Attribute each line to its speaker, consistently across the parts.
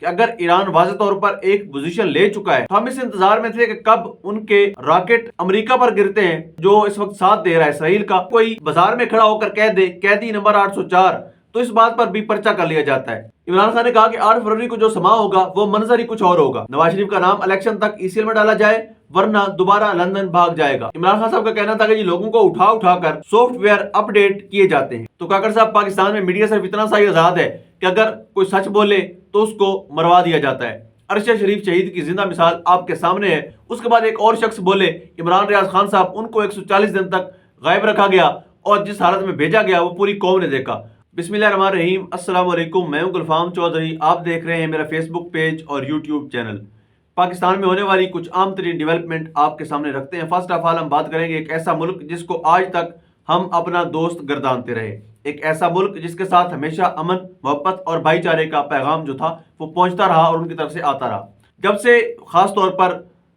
Speaker 1: کہ اگر ایران واضح طور پر ایک پوزیشن لے چکا ہے تو ہم اس انتظار میں تھے کہ کب ان کے راکٹ امریکہ پر گرتے ہیں جو اس وقت ساتھ دے رہا ہے اسرائیل کا. کوئی بازار میں کھڑا ہو کر کہہ دے قیدی نمبر 804 تو اس بات پر بھی پرچہ کر لیا جاتا ہے. عمران خان نے کہا کہ 8 فروری کو جو سما ہوگا وہ منظر ہی کچھ اور ہوگا. نواز شریف کا نام الیکشن تک ای سی ایل میں ڈالا جائے ورنہ دوبارہ لندن بھاگ جائے گا. عمران خان صاحب کا کہنا تھا کہ لوگوں کو اٹھا کر سافٹ ویئر اپ ڈیٹ کیے جاتے ہیں. تو کاکڑ صاحب پاکستان میں میڈیا صرف اتنا سا ہی آزاد ہے کہ اگر کوئی سچ بولے تو اس کو مروا دیا جاتا ہے. ارشد شریف شہید کی زندہ مثال آپ کے سامنے ہے. اس کے بعد ایک اور شخص بولے عمران ریاض خان صاحب ان کو 140 دن تک غائب رکھا گیا اور جس حالت میں بھیجا گیا وہ پوری قوم نے دیکھا. بسم اللہ الرحمن الرحیم. السلام علیکم. میں ہوں گلفام چودھری. آپ دیکھ رہے ہیں میرا فیس بک پیج اور یوٹیوب چینل. پاکستان میں ہونے والی کچھ عام ترین ڈیولپمنٹ آپ کے سامنے رکھتے ہیں. فرسٹ آف آل ہم بات کریں گے ایک ایسا ملک جس کو آج تک ہم اپنا دوست گردانتے رہے. ایک ایسا ملک جس کے ساتھ ہمیشہ امن محبت اور بھائی چارے کا پیغام جو تھا وہ پہنچتا رہا اور ان کی طرف سے آتا رہا. جب سے خاص طور پر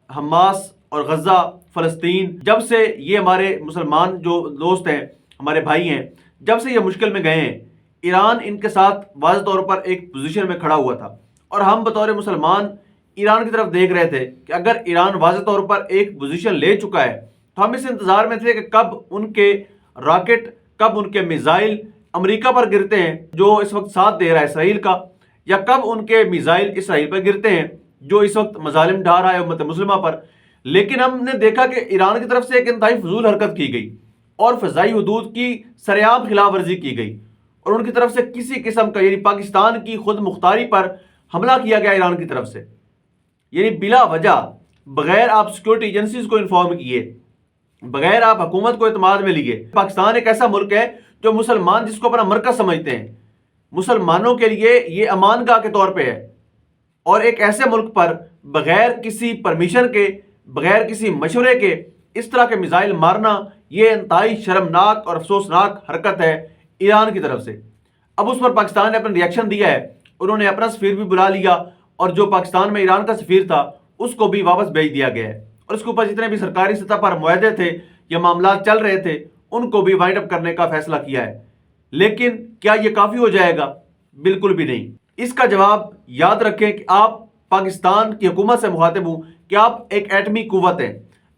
Speaker 1: حماس اور غزہ فلسطین جب سے یہ ہمارے مسلمان جو دوست ہیں ہمارے بھائی ہیں جب سے یہ مشکل میں گئے ہیں ایران ان کے ساتھ واضح طور پر ایک پوزیشن میں کھڑا ہوا تھا اور ہم بطور مسلمان ایران کی طرف دیکھ رہے تھے کہ اگر ایران واضح طور پر ایک پوزیشن لے چکا ہے تو ہم اس انتظار میں تھے کہ کب ان کے راکٹ کب ان کے میزائل امریکہ پر گرتے ہیں جو اس وقت ساتھ دے رہا ہے اسرائیل کا یا کب ان کے میزائل اسرائیل پر گرتے ہیں جو اس وقت مظالم ڈھا رہا ہے امت مسلمہ پر. لیکن ہم نے دیکھا کہ ایران کی طرف سے ایک انتہائی فضول حرکت کی گئی اور فضائی حدود کی سریعاب خلاف ورزی کی گئی اور ان کی طرف سے کسی قسم کا یعنی پاکستان کی خود مختاری پر حملہ کیا گیا ایران کی طرف سے. یعنی بلا وجہ بغیر آپ سیکورٹی ایجنسیز کو انفارم کیے بغیر آپ حکومت کو اعتماد میں لیے. پاکستان ایک ایسا ملک ہے جو مسلمان جس کو اپنا مرکز سمجھتے ہیں مسلمانوں کے لیے یہ امان گاہ کے طور پہ ہے اور ایک ایسے ملک پر بغیر کسی پرمیشن کے بغیر کسی مشورے کے اس طرح کے میزائل مارنا یہ انتہائی شرمناک اور افسوسناک حرکت ہے ایران کی طرف سے. اب اس پر پاکستان نے اپنا ریئیکشن دیا ہے. انہوں نے اپنا سفیر بھی بلا لیا اور جو پاکستان میں ایران کا سفیر تھا اس کو بھی واپس بھیج دیا گیا ہے اور اس کے اوپر جتنے بھی سرکاری سطح پر معاہدے تھے یا معاملات چل رہے تھے ان کو بھی وائنڈ اپ کرنے کا فیصلہ کیا ہے. لیکن کیا یہ کافی ہو جائے گا؟ بالکل بھی نہیں. اس کا جواب یاد رکھیں کہ آپ پاکستان کی حکومت سے مخاطب ہوں کہ آپ ایک ایٹمی قوت ہیں.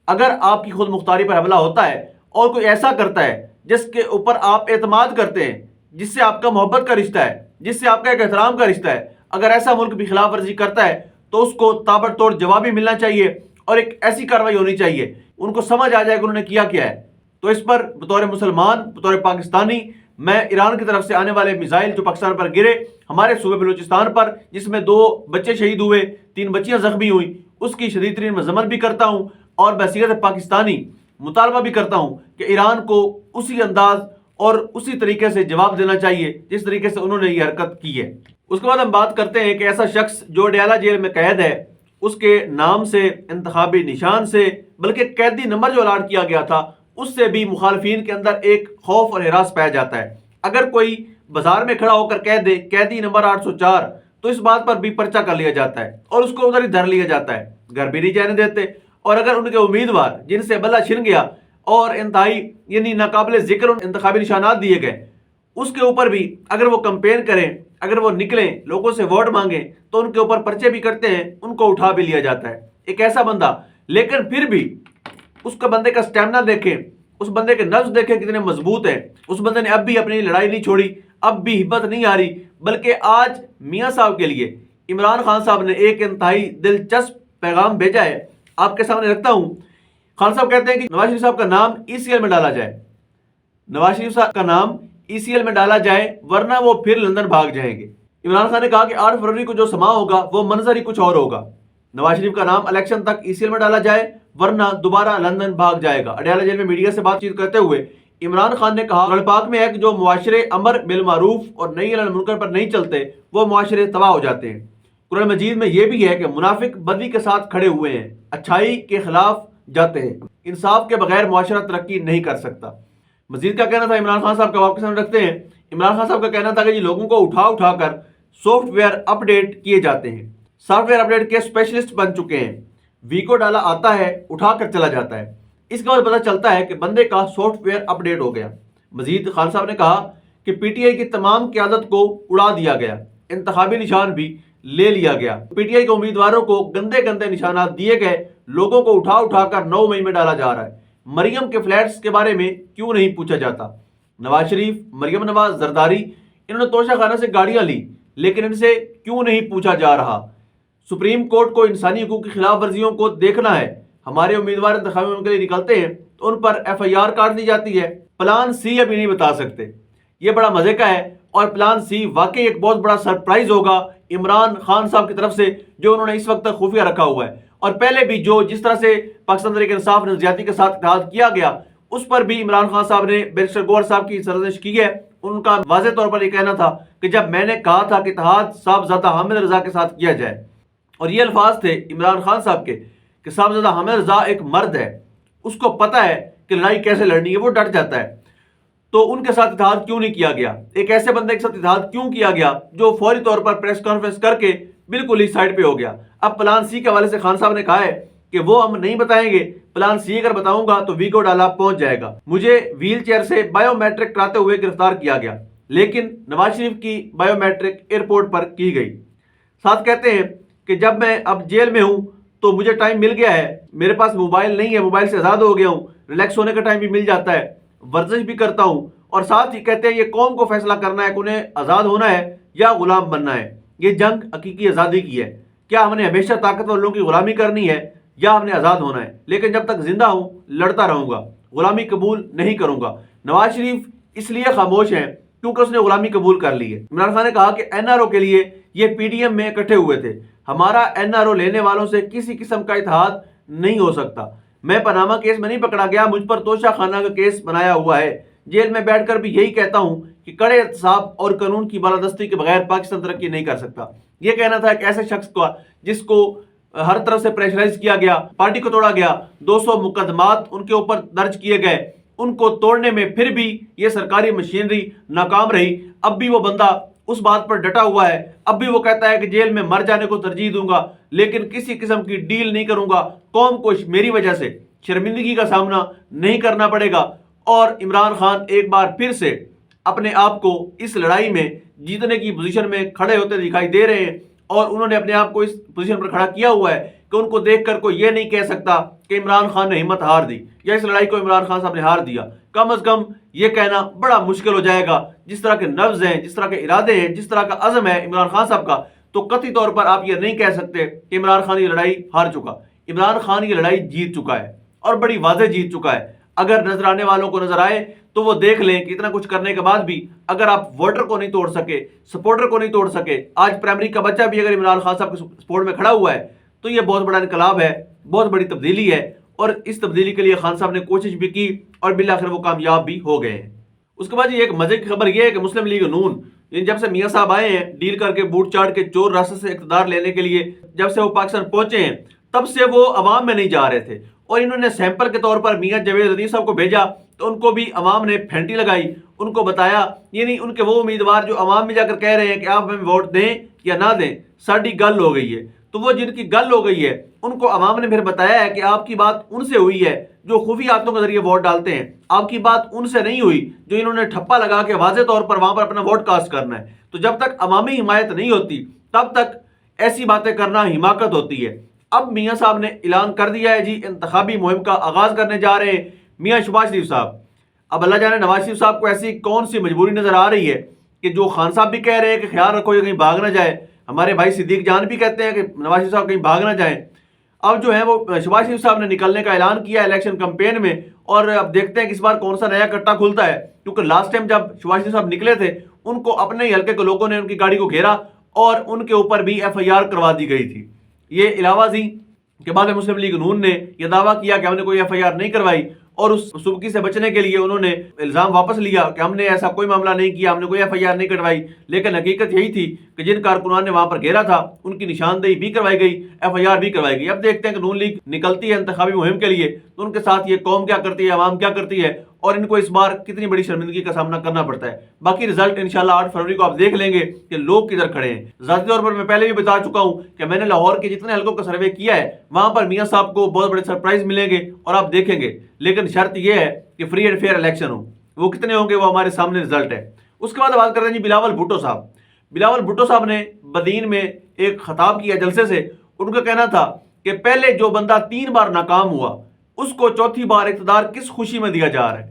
Speaker 1: اگر آپ کی خود مختاری پر حملہ ہوتا ہے اور کوئی ایسا کرتا ہے جس کے اوپر آپ اعتماد کرتے ہیں جس سے آپ کا محبت کا رشتہ ہے جس سے آپ کا ایک احترام کا رشتہ ہے اگر ایسا ملک بھی خلاف ورزی کرتا ہے تو اس کو تابڑتوڑ جواب بھی ملنا چاہیے اور ایک ایسی کارروائی ہونی چاہیے ان کو سمجھ آ جائے کہ انہوں نے کیا ہے. تو اس پر بطور مسلمان بطور پاکستانی میں ایران کی طرف سے آنے والے میزائل جو پاکستان پر گرے ہمارے صوبے بلوچستان پر جس میں 2 بچے شہید ہوئے 3 بچیاں زخمی ہوئیں اس کی شدید ترین مذمت بھی کرتا ہوں اور بحیثیت پاکستانی مطالبہ بھی کرتا ہوں کہ ایران کو اسی انداز اور اسی طریقے سے جواب دینا چاہیے جس طریقے سے انہوں نے یہ حرکت کی ہے. اس کے بعد ہم بات کرتے ہیں کہ ایسا شخص جو ڈیالہ جیل میں قید ہے اس کے نام سے انتخابی نشان سے بلکہ قیدی نمبر جو الاٹ کیا گیا تھا اس سے بھی مخالفین کے اندر ایک خوف اور ہراس پایا جاتا ہے. اگر کوئی بازار میں کھڑا ہو کر کہہ دے قیدی نمبر 804 تو اس بات پر بھی پرچہ کر لیا جاتا ہے اور اس کو ادھر ہی دھر لیا جاتا ہے گھر بھی نہیں جانے دیتے. اور اگر ان کے امیدوار جن سے بلہ چھن گیا اور انتہائی یعنی ناقابل ذکر انتخابی نشانات دیے گئے اس کے اوپر بھی اگر وہ کمپین کریں اگر وہ نکلیں لوگوں سے ووٹ مانگیں تو ان کے اوپر پرچے بھی کرتے ہیں ان کو اٹھا بھی لیا جاتا ہے. ایک ایسا بندہ لیکن پھر بھی اس کا بندے کا سٹیمنا دیکھیں اس بندے کے نفس دیکھیں کتنے مضبوط ہیں. اس بندے نے اب بھی اپنی لڑائی نہیں چھوڑی اب بھی ہمت نہیں آ رہی بلکہ آج میاں صاحب کے لیے عمران خان صاحب نے ایک انتہائی دلچسپ پیغام بھیجا ہے آپ کے سامنے رکھتا ہوں. خان صاحب کہتے ہیں کہ نواز شریف صاحب کا نام ای سی ایل میں ڈالا جائے نواز شریف صاحب کا نام ای سی ایل میں ڈالا جائے ورنہ وہ پھر لندن بھاگ جائیں گے. عمران خان نے کہا کہ 8 فروری کو جو سما ہوگا وہ منظر ہی کچھ اور ہوگا. نواز شریف کا نام الیکشن تک ای سی ایل میں ڈالا جائے ورنہ دوبارہ لندن بھاگ جائے گا. اڈیالہ جیل میں میڈیا سے بات چیت کرتے ہوئے عمران خان نے کہا قرآن پاک میں ہے کہ جو معاشرے امر بالمعروف اور نہی عن المنکر پر نہیں چلتے وہ معاشرے تباہ ہو جاتے ہیں. قرآن مجید میں یہ بھی ہے کہ منافق بدی کے ساتھ کھڑے ہوئے ہیں اچھائی کے خلاف جاتے ہیں. انصاف کے بغیر معاشرہ ترقی نہیں کر سکتا. مزید کا کہنا تھا عمران خان صاحب کا آپ کے سامنے رکھتے ہیں. عمران خان صاحب کا کہنا تھا کہ لوگوں کو اٹھا کر سافٹ ویئر اپ ڈیٹ کیے جاتے ہیں. سافٹ ویئر اپ ڈیٹ کے اسپیشلسٹ بن چکے ہیں. ویکو ڈالا آتا ہے اٹھا کر چلا جاتا ہے. اس کے بعد پتہ چلتا ہے کہ بندے کا سافٹ ویئر اپ ڈیٹ ہو گیا. مزید خان صاحب نے کہا کہ پی ٹی آئی کی تمام قیادت کو اڑا دیا گیا. انتخابی نشان بھی لے لیا گیا۔ پی ٹی آئی کے امیدواروں کو گندے گندے نشانات دیے گئے، لوگوں کو اٹھا اٹھا کر 9 مئی میں ڈالا جا رہا ہے۔ مریم کے فلیٹس کے بارے میں کیوں نہیں پوچھا جاتا؟ نواز شریف، مریم نواز، زرداری، انہوں نے توشہ خانہ سے گاڑیاں لی، لیکن ان سے کیوں نہیں پوچھا جا رہا؟ سپریم کورٹ کو انسانی حقوق کی خلاف ورزیوں کو دیکھنا ہے۔ ہمارے امیدوار انتخابی مہم کے لیے نکلتے ہیں تو ان پر ایف آئی آر کاٹ دی جاتی ہے۔ پلان سی ابھی نہیں بتا سکتے، یہ بڑا مزے کا ہے، اور پلان سی واقعی ایک بہت بڑا سرپرائز ہوگا عمران خان صاحب کی طرف سے، جو انہوں نے اس وقت تک خفیہ رکھا ہوا ہے۔ اور پہلے بھی جس طرح سے پاکستان تحریک انصاف نے زیادتی کے ساتھ اتحاد کیا گیا، اس پر بھی عمران خان صاحب نے بیرسٹر گوہر صاحب کی سرزنش کی ہے۔ ان کا واضح طور پر یہ کہنا تھا کہ جب میں نے کہا تھا کہ اتحاد صاحبزادہ حامد رضا کے ساتھ کیا جائے، اور یہ الفاظ تھے عمران خان صاحب کے کہ صاحبزادہ حامد رضا ایک مرد ہے، اس کو پتہ ہے کہ لڑائی کیسے لڑنی ہے، وہ ڈٹ جاتا ہے، تو ان کے ساتھ اتحاد کیوں نہیں کیا گیا؟ ایک ایسے بندے کے ساتھ اتحاد کیوں کیا گیا جو فوری طور پر پریس کانفرنس کر کے بالکل ہی سائڈ پہ ہو گیا؟ اب پلان سی کے حوالے سے خان صاحب نے کہا ہے کہ وہ ہم نہیں بتائیں گے، پلان سی اگر بتاؤں گا تو ویگو ڈالا پہنچ جائے گا۔ مجھے ویل چیئر سے بایو میٹرک کراتے ہوئے گرفتار کیا گیا، لیکن نواز شریف کی بایو میٹرک ایئرپورٹ پر کی گئی۔ ساتھ کہتے ہیں کہ جب میں اب جیل میں ہوں تو مجھے ٹائم مل گیا ہے، میرے پاس موبائل نہیں ہے، موبائل سے آزاد ہو گیا ہوں، ریلیکس ہونے کا ٹائم بھی مل جاتا ہے، ورزش بھی کرتا ہوں، اور ساتھ ہی کہتے ہیں یہ قوم کو فیصلہ کرنا ہے کہ انہیں آزاد ہونا ہے یا غلام بننا ہے۔ یہ جنگ حقیقی آزادی کی ہے، کیا ہم نے ہمیشہ طاقتور لوگوں کی غلامی کرنی ہے یا ہم نے آزاد ہونا ہے؟ لیکن جب تک زندہ ہوں لڑتا رہوں گا، غلامی قبول نہیں کروں گا۔ نواز شریف اس لیے خاموش ہیں کیونکہ اس نے غلامی قبول کر لی ہے۔ عمران خان نے کہا کہ این آر او کے لیے یہ پی ڈی ایم میں اکٹھے ہوئے تھے، ہمارا این آر او لینے والوں سے کسی قسم کا اتحاد نہیں ہو سکتا۔ میں پاناما کیس میں نہیں پکڑا گیا، مجھ پر توشہ خانہ کا کیس بنایا ہوا ہے۔ جیل میں بیٹھ کر بھی یہی کہتا ہوں کہ کڑے احتساب اور قانون کی بالادستی کے بغیر پاکستان ترقی نہیں کر سکتا۔ یہ کہنا تھا ایک ایسے شخص کا جس کو ہر طرف سے پریشرائز کیا گیا، پارٹی کو توڑا گیا، 200 مقدمات ان کے اوپر درج کیے گئے، ان کو توڑنے میں پھر بھی یہ سرکاری مشینری ناکام رہی۔ اب بھی وہ بندہ اس بات پر ڈٹا ہوا ہے، اب بھی وہ کہتا ہے کہ جیل میں مر جانے کو ترجیح دوں گا، لیکن کسی قسم کی ڈیل نہیں کروں گا، قوم کو میری وجہ سے شرمندگی کا سامنا نہیں کرنا پڑے گا۔ اور عمران خان ایک بار پھر سے اپنے آپ کو اس لڑائی میں جیتنے کی پوزیشن میں کھڑے ہوتے دکھائی دے رہے ہیں، اور انہوں نے اپنے آپ کو اس پوزیشن پر کھڑا کیا ہوا ہے کہ ان کو دیکھ کر کوئی یہ نہیں کہہ سکتا کہ عمران خان نے ہمت ہار دی یا اس لڑائی کو عمران خان صاحب نے ہار دیا۔ کم از کم یہ کہنا بڑا مشکل ہو جائے گا، جس طرح کے نبض ہیں، جس طرح کے ارادے ہیں، جس طرح کا عزم ہے عمران خان صاحب کا، تو قطعی طور پر آپ یہ نہیں کہہ سکتے کہ عمران خان یہ لڑائی ہار چکا۔ عمران خان یہ لڑائی جیت چکا ہے، اور بڑی واضح جیت چکا ہے۔ اگر نظر آنے والوں کو نظر آئے تو وہ دیکھ لیں کہ اتنا کچھ کرنے کے بعد بھی اگر آپ ووٹر کو نہیں توڑ سکے، سپورٹر کو نہیں توڑ سکے، آج پرائمری کا بچہ بھی اگر عمران خان صاحب کے سپورٹ میں کھڑا ہوا ہے تو یہ بہت بڑا انقلاب ہے، بہت بڑی تبدیلی ہے، اور اس تبدیلی کے لیے خان صاحب نے کوشش بھی کی اور بالآخر وہ کامیاب بھی ہو گئے ہیں۔ اس کے بعد ایک مزے کی خبر یہ ہے کہ مسلم لیگ نون جب سے میاں صاحب آئے ہیں ڈیل کر کے بوٹ چاٹ کے چور راستے سے اقتدار لینے کے لیے، جب سے وہ پاکستان پہنچے ہیں تب سے وہ عوام میں نہیں جا رہے تھے، اور انہوں نے سیمپل کے طور پر میاں جاوید لطیف صاحب کو بھیجا تو ان کو بھی عوام نے پھینٹی لگائی، ان کو بتایا، یعنی ان کے وہ امیدوار جو عوام میں جا کر کہہ رہے ہیں کہ آپ ہمیں ووٹ دیں یا نہ دیں، ساڑی گل ہو گئی ہے، تو وہ جن کی گل ہو گئی ہے ان کو عوام نے پھر بتایا ہے کہ آپ کی بات ان سے ہوئی ہے جو خفیہ ہاتھوں کے ذریعے ووٹ ڈالتے ہیں، آپ کی بات ان سے نہیں ہوئی جو انہوں نے ٹھپا لگا کے واضح طور پر وہاں پر اپنا ووٹ کاسٹ کرنا ہے۔ تو جب تک عوامی حمایت نہیں ہوتی تب تک ایسی باتیں کرنا حماقت ہوتی ہے۔ اب میاں صاحب نے اعلان کر دیا ہے جی انتخابی مہم کا آغاز کرنے جا رہے ہیں میاں شہباز شریف صاحب۔ اب اللہ جانے نواز شریف صاحب کو ایسی کون سی مجبوری نظر آ رہی ہے کہ جو خان صاحب بھی کہہ رہے ہیں کہ خیال رکھو یہ کہیں بھاگ نہ جائے، ہمارے بھائی صدیق جان بھی کہتے ہیں کہ نواز شریف صاحب کہیں بھاگ نہ جائیں۔ اب جو ہے وہ شہباز شریف صاحب نے نکلنے کا اعلان کیا الیکشن کمپین میں، اور اب دیکھتے ہیں کہ اس بار کون سا نیا کٹا کھلتا ہے، کیونکہ لاسٹ ٹائم جب شہباز شریف صاحب نکلے تھے ان کو اپنے ہی حلقے کے لوگوں نے ان کی گاڑی کو گھیرا اور ان کے اوپر بھی ایف آئی آر کروا دی گئی تھی۔ یہ علاوہ ازیں کہ بعد میں مسلم لیگ نون نے یہ دعویٰ کیا کہ ہم نے کوئی ایف آئی آر نہیں کروائی، اور اس سبکی سے بچنے کے لیے انہوں نے الزام واپس لیا کہ ہم نے ایسا کوئی معاملہ نہیں کیا، ہم نے کوئی ایف آئی آر نہیں کروائی، لیکن حقیقت یہی تھی کہ جن کارکنان نے وہاں پر گھیرا تھا ان کی نشاندہی بھی کروائی گئی، ایف آئی آر بھی کروائی گئی۔ اب دیکھتے ہیں کہ نون لیگ نکلتی ہے انتخابی مہم کے لیے تو ان کے ساتھ یہ قوم کیا کرتی ہے، عوام کیا کرتی ہے، اور ان کو اس بار کتنی بڑی شرمندگی کا سامنا کرنا پڑتا ہے۔ باقی رزلٹ انشاءاللہ 8 فروری کو آپ دیکھ لیں گے کہ لوگ کدھر کھڑے ہیں۔ ذاتی طور پر میں پہلے بھی بتا چکا ہوں کہ میں نے لاہور کے جتنے حلقوں کا سروے کیا ہے وہاں پر میاں صاحب کو بہت بڑے سرپرائز ملیں گے اور آپ دیکھیں گے، لیکن شرط یہ ہے کہ فری اینڈ فیئر الیکشن ہو۔ وہ کتنے ہوں گے وہ ہمارے سامنے رزلٹ ہے۔ اس کے بعد بات کرتے ہیں جی بلاول بھٹو صاحب۔ بلاول بھٹو صاحب نے بدین میں ایک خطاب کیا جلسے سے، ان کا کہنا تھا کہ پہلے جو بندہ 3 بار ناکام ہوا اس کو چوتھی بار اقتدار کس خوشی میں دیا جا رہا ہے۔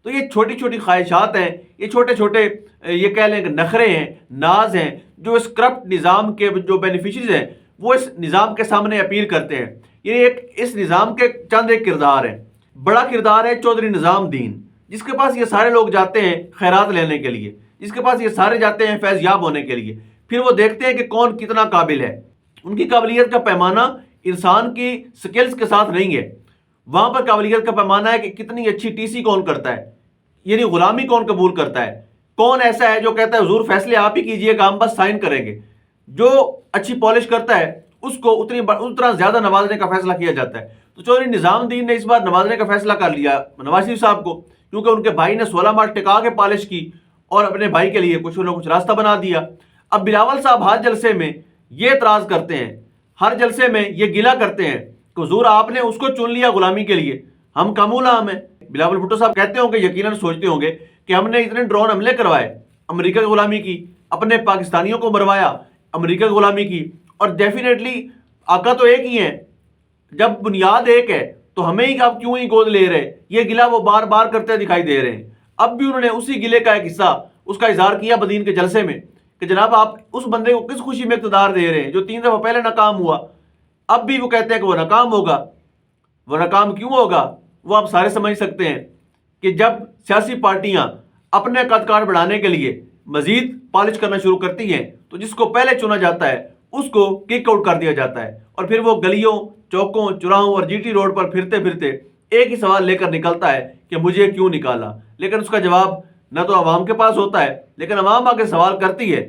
Speaker 1: تو یہ چھوٹی چھوٹی خواہشات ہیں، یہ چھوٹے چھوٹے یہ کہہ لیں کہ نخرے ہیں، ناز ہیں، جو اس کرپٹ نظام کے جو بینیفیشریز ہیں وہ اس نظام کے سامنے اپیل کرتے ہیں۔ یہ اس نظام کے چند ایک کردار ہیں۔ بڑا کردار ہے چودھری نظام دین، جس کے پاس یہ سارے لوگ جاتے ہیں خیرات لینے کے لیے، جس کے پاس یہ سارے جاتے ہیں فیض یاب ہونے کے لیے۔ پھر وہ دیکھتے ہیں کہ کون کتنا قابل ہے۔ ان کی قابلیت کا پیمانہ انسان کی سکلز کے ساتھ نہیں ہے، وہاں پر قابلیت کا پیمانہ ہے کہ کتنی اچھی ٹی سی کون کرتا ہے، یعنی غلامی کون قبول کرتا ہے، کون ایسا ہے جو کہتا ہے حضور فیصلے آپ ہی کیجئے گا، ہم بس سائن کریں گے۔ جو اچھی پالش کرتا ہے اس کو اتنا زیادہ نوازنے کا فیصلہ کیا جاتا ہے۔ تو چودھری نظام دین نے اس بار نوازنے کا فیصلہ کر لیا نواز شریف صاحب کو، کیونکہ ان کے بھائی نے 16 ماہ ٹکا کے پالش کی اور اپنے بھائی کے لیے کچھ نہ کچھ راستہ بنا دیا۔ اب بلاول صاحب ہر جلسے میں یہ اعتراض کرتے ہیں، ہر جلسے میں یہ گلہ کرتے ہیں کہ حضور آپ نے اس کو چن لیا غلامی کے لیے، ہم کم غلام ہیں۔ بلاول بھٹو صاحب کہتے ہوں گے، یقیناً سوچتے ہوں گے کہ ہم نے اتنے ڈرون حملے کروائے، امریکہ کی غلامی کی، اپنے پاکستانیوں کو مروایا، امریکہ کی غلامی کی، اور ڈیفینیٹلی آقا تو ایک ہی ہیں، جب بنیاد ایک ہے تو ہمیں ہی آپ کیوں ہی گود لے رہے؟ یہ گلہ وہ بار بار کرتے دکھائی دے رہے ہیں۔ اب بھی انہوں نے اسی گلے کا ایک حصہ اس کا اظہار کیا بدین کے جلسے میں کہ جناب آپ اس بندے کو کس خوشی میں اقتدار دے رہے ہیں جو 3 دفعہ پہلے ناکام ہوا۔ اب بھی وہ کہتے ہیں کہ وہ ناکام ہوگا۔ وہ ناکام کیوں ہوگا؟ وہ آپ سارے سمجھ سکتے ہیں کہ جب سیاسی پارٹیاں اپنے قد کاٹ بڑھانے کے لیے مزید پالش کرنا شروع کرتی ہیں تو جس کو پہلے چنا جاتا ہے اس کو کک آؤٹ کر دیا جاتا ہے، اور پھر وہ گلیوں، چوکوں، چوراہوں اور جی ٹی روڈ پر پھرتے پھرتے ایک ہی سوال لے کر نکلتا ہے کہ مجھے کیوں نکالا، لیکن اس کا جواب نہ تو عوام کے پاس ہوتا ہے، لیکن عوام آ کے سوال کرتی ہے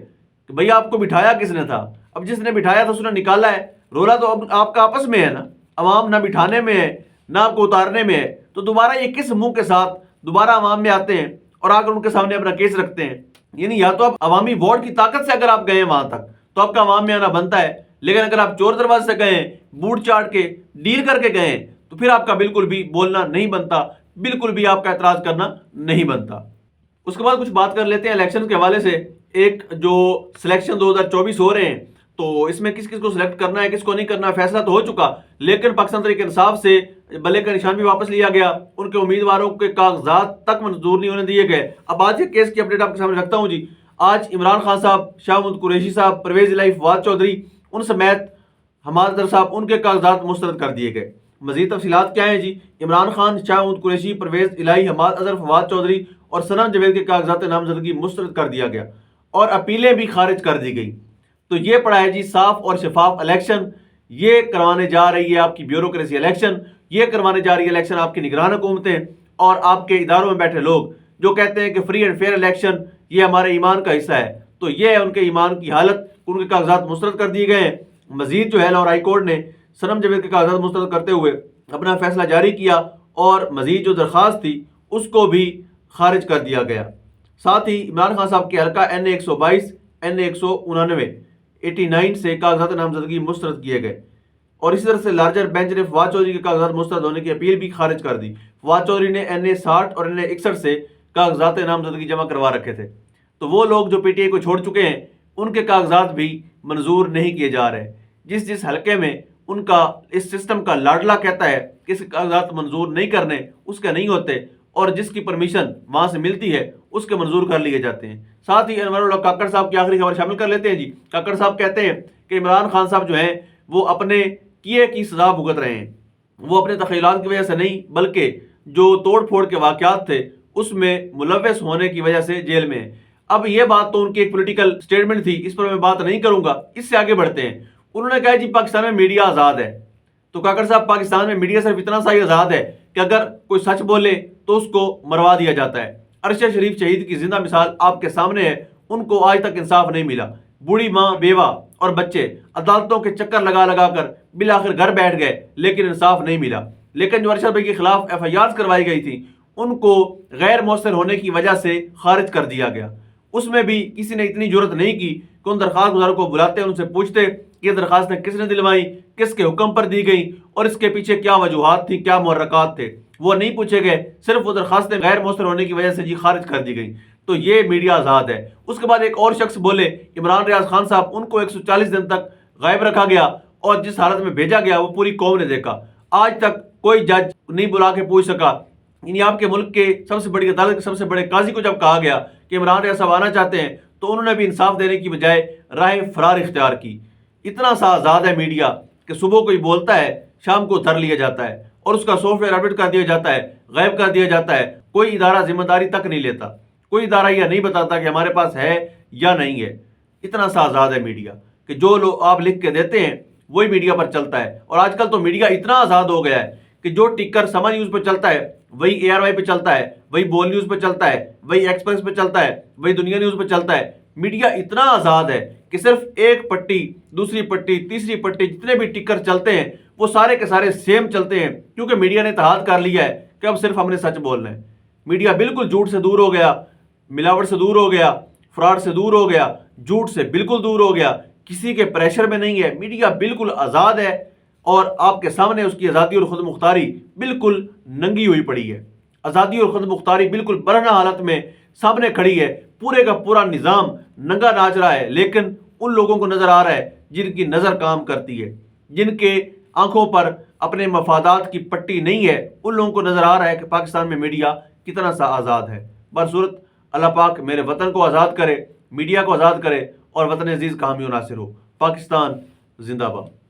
Speaker 1: کہ بھئی آپ کو بٹھایا کس نے تھا؟ اب جس نے بٹھایا تھا اس نے نکالا ہے، رولا تو اب آپ کا آپس میں ہے نا، عوام نہ بٹھانے میں ہے نہ آپ کو اتارنے میں ہے، تو دوبارہ یہ کس منہ کے ساتھ دوبارہ عوام میں آتے ہیں اور آ کر ان کے سامنے اپنا کیس رکھتے ہیں؟ یعنی یا تو اب عوامی ووٹ کی طاقت سے اگر آپ گئے وہاں تک تو آپ کا عوام میں آنا بنتا ہے، لیکن اگر آپ چور دروازے سے گئے، بوٹ چاٹ کے ڈیل کر کے گئے تو پھر آپ کا بالکل بھی بولنا نہیں بنتا، بالکل بھی آپ کا اعتراض کرنا نہیں بنتا۔ اس کے بعد کچھ بات کر لیتے ہیں الیکشن کے حوالے سے۔ ایک جو سلیکشن 2024 ہو رہے ہیں تو اس میں کس کس کو سلیکٹ کرنا ہے کس کو نہیں کرنا ہے فیصلہ تو ہو چکا، لیکن پاکستان تحریک انصاف سے بلے کا نشان بھی واپس لیا گیا، ان کے امیدواروں کے کاغذات تک منظور نہیں ہونے دیے گئے۔ اب آج کے کیس کی اپڈیٹ آپ کے سامنے رکھتا ہوں جی۔ آج عمران خان صاحب، شاہ محمود قریشی صاحب، پرویز الہی، فواد چودھری، ان سمیت حماد اظہر صاحب، ان کے کاغذات مسترد کر دیے گئے۔ مزید تفصیلات کیا ہیں جی؟ عمران خان، شاہ محمود قریشی، پرویز الہی، حماد اظہر، فواد چودھری اور سنم جاوید کے کاغذات نامزدگی مسترد کر دیا گیا اور اپیلیں بھی خارج کر دی گئی۔ تو یہ پڑا ہے جی صاف اور شفاف الیکشن، یہ کروانے جا رہی ہے آپ کی بیوروکریسی الیکشن، یہ کروانے جا رہی ہے الیکشن آپ کی نگران حکومتیں اور آپ کے اداروں میں بیٹھے لوگ جو کہتے ہیں کہ فری اینڈ فیئر الیکشن یہ ہمارے ایمان کا حصہ ہے۔ تو یہ ہے ان کے ایمان کی حالت، ان کے کاغذات مسترد کر دیے گئے ہیں۔ مزید جو ہے لاہور ہائی کورٹ نے سنم جاوید کے کاغذات مسترد کرتے ہوئے اپنا فیصلہ جاری کیا اور مزید جو درخواست تھی اس کو بھی خارج کر دیا گیا۔ ساتھ ہی عمران خان صاحب کے حلقہ NA 122، NA 189، 89 سے کاغذات نامزدگی مسترد کیے گئے، اور اسی طرح سے لارجر بینچ نے فواد چودھری کے کاغذات مسترد ہونے کی اپیل بھی خارج کر دی۔ فواد چودھری نے NA 60 اور NA 61 سے کاغذات نامزدگی جمع کروا رکھے تھے، تو وہ لوگ جو PTI کو چھوڑ چکے ہیں ان کے کاغذات بھی منظور نہیں کیے جا رہے۔ جس حلقے میں ان کا اس سسٹم کا لاڈلا کہتا ہے کہ اس کے کاغذات منظور نہیں کرنے، اس کے نہیں ہوتے، اور جس کی پرمیشن وہاں سے ملتی ہے اس کے منظور کر لیے جاتے ہیں۔ ساتھ ہی انور اللہ کاکڑ صاحب کی آخری خبر شامل کر لیتے ہیں جی۔ کاکڑ صاحب کہتے ہیں کہ عمران خان صاحب جو ہیں وہ اپنے کیے کی سزا بھگت رہے ہیں، وہ اپنے تخیلات کی وجہ سے نہیں بلکہ جو توڑ پھوڑ کے واقعات تھے اس میں ملوث ہونے کی وجہ سے جیل میں ہیں۔ اب یہ بات تو ان کی ایک پولیٹیکل سٹیٹمنٹ تھی، اس پر میں بات نہیں کروں گا، اس سے آگے بڑھتے ہیں۔ انہوں نے کہا جی پاکستان میں میڈیا آزاد ہے، تو کاکڑ صاحب پاکستان میں میڈیا صرف اتنا سا ہی آزاد ہے کہ اگر کوئی سچ بولے تو اس کو مروا دیا جاتا ہے۔ عرشہ شریف شہید کی زندہ مثال آپ کے سامنے ہے، ان کو آج تک انصاف نہیں ملا۔ بوڑھی ماں، بیوہ اور بچے عدالتوں کے چکر لگا لگا کر بالآخر گھر بیٹھ گئے لیکن انصاف نہیں ملا۔ لیکن جو ارشد بھائی کے خلاف FIRs کروائی گئی تھی ان کو غیر مؤثر ہونے کی وجہ سے خارج کر دیا گیا۔ اس میں بھی کسی نے اتنی جرت نہیں کی کہ ان درخواست گزاروں کو بلاتے ان سے پوچھتے کہ یہ درخواستیں کس نے دلوائی، کس کے حکم پر دی گئی اور اس کے پیچھے کیا وجوہات تھیں، کیا محرکات تھے، وہ نہیں پوچھے گئے، صرف وہ درخواستیں غیر مؤثر ہونے کی وجہ سے جی خارج کر دی گئی۔ تو یہ میڈیا آزاد ہے۔ اس کے بعد ایک اور شخص بولے عمران ریاض خان صاحب، ان کو 140 دن تک غائب رکھا گیا اور جس حالت میں بھیجا گیا وہ پوری قوم نے دیکھا۔ آج تک کوئی جج نہیں بلا کے پوچھ سکا۔ یعنی آپ کے ملک کے سب سے بڑی عدالت کے سب سے بڑے قاضی کو جب کہا گیا کہ عمران ریاض صاحب آنا چاہتے ہیں تو انہوں نے بھی انصاف دینے کی بجائے راہ فرار اختیار کی۔ اتنا سا آزاد ہے میڈیا کہ صبح کوئی بولتا ہے شام کو دھر لیا جاتا ہے اور اس کا سافٹ ویئر اپڈیٹ کر دیا جاتا ہے، غائب کر دیا جاتا ہے۔ کوئی ادارہ ذمہ داری تک نہیں لیتا، کوئی ادارہ یہ نہیں بتاتا کہ ہمارے پاس ہے یا نہیں ہے۔ اتنا سا آزاد ہے میڈیا کہ جو لوگ آپ لکھ کے دیتے ہیں وہی میڈیا پر چلتا ہے۔ اور آج کل تو میڈیا اتنا آزاد ہو گیا ہے کہ جو ٹکر سما نیوز پہ چلتا ہے وہی اے آر وائی پہ چلتا ہے، وہی بول نیوز پہ چلتا ہے، وہی ایکسپریس پہ چلتا ہے، وہی دنیا نیوز پہ چلتا ہے۔ میڈیا اتنا آزاد ہے کہ صرف ایک پٹی، دوسری پٹی، تیسری پٹی، جتنے بھی ٹکر چلتے ہیں وہ سارے کے سارے سیم چلتے ہیں، کیونکہ میڈیا نے اتحاد کر لیا ہے کہ اب صرف ہم نے سچ بولنا ہے۔ میڈیا بالکل جھوٹ سے دور ہو گیا، ملاوٹ سے دور ہو گیا، فراڈ سے دور ہو گیا، جھوٹ سے بالکل دور ہو گیا، کسی کے پریشر میں نہیں ہے۔ میڈیا بالکل آزاد ہے اور آپ کے سامنے اس کی آزادی اور خود مختاری بالکل ننگی ہوئی پڑی ہے۔ آزادی اور خود مختاری بالکل برہنہ حالت میں سامنے کھڑی ہے، پورے کا پورا نظام ننگا ناچ رہا ہے، لیکن ان لوگوں کو نظر آ رہا ہے جن کی نظر کام کرتی ہے، جن کے آنکھوں پر اپنے مفادات کی پٹی نہیں ہے، ان لوگوں کو نظر آ رہا ہے کہ پاکستان میں میڈیا کتنا سا آزاد ہے۔ برصورت اللہ پاک میرے وطن کو آزاد کرے، میڈیا کو آزاد کرے اور وطن عزیز کا حامی و ناصر ہو۔ پاکستان زندہ باد۔